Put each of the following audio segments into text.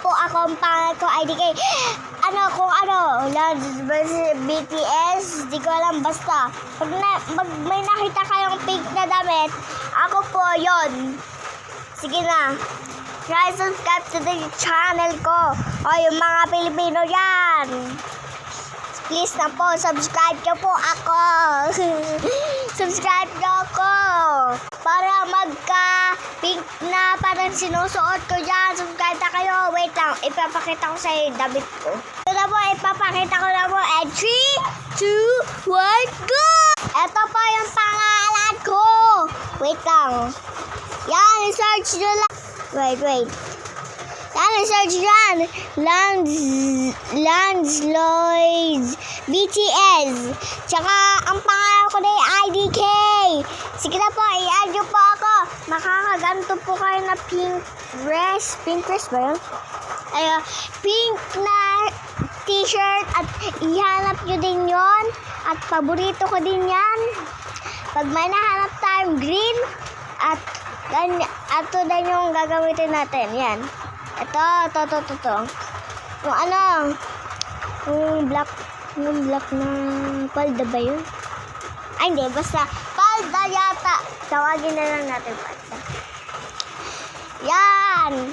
po ako, ang pangalan ko IDK. Lance versus BTS, di ko alam, basta. Pag may nakita kayong pink na damit, ako po yon. Sige na. Try subscribe to the channel ko. O yung mga Pilipino yan. Please na po, subscribe nyo po ako. Subscribe nyo ako. Para magka-pink na parang sinusuot ko dyan. Subscribe na kayo. Wait lang, ipapakita ko sa iyo yung damit ko. Ito na po, ipapakita ko na po. And 3, 2, 1, go! Ito po yung pangalan ko. Wait lang. Yan, search nyo lang. Wait. Search yan. Lance Lloyd BTS. Tsaka ang pangalan ko na yung IDK. Sige na po, i-add nyo po ako. Makakaganto po kayo na pink dress. Pink dress ba yun? Pink na t-shirt. At ihanap nyo din yon. At paborito ko din yan. Pag may nahanap tayong green. At ito din yung gagamitin natin. Yan. Ito. Yung black na palda ba yun? Ay, hindi. Basta palda yata. Tawagin na lang natin palda. Yan.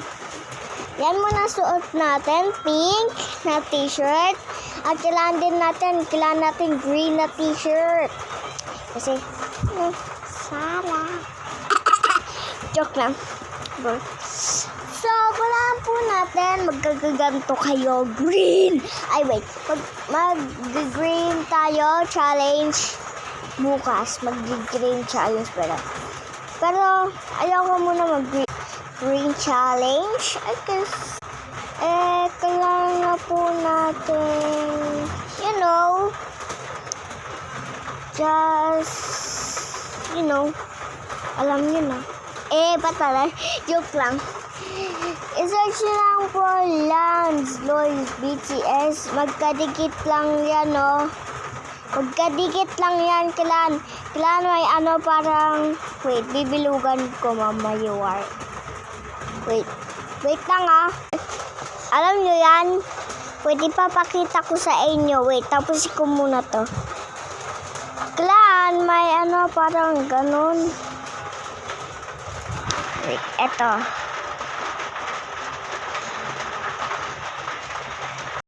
Yan muna suot natin. Pink na t-shirt. At kailangan natin green na t-shirt. Kasi, Sara. Joke lang. So, kailangan po natin magkagaganto kayo. Green! Ay, wait. Mag-green tayo. Challenge. Bukas. Mag-green challenge pala. Pero, ayoko muna mag-green challenge. I guess. Kailangan na po natin, alam nyo na. Patala. Joke lang. I-search nyo lang po Lance Lloyd BTS. Magkadikit lang yan, Magkadikit lang yan. Kailan may parang, wait, bibilugan ko mamayuwar. Wait lang, Alam nyo yan? Pwede papakita ko sa inyo. Wait, tapos ko muna to. Kailan may parang ganun. Wait, eto.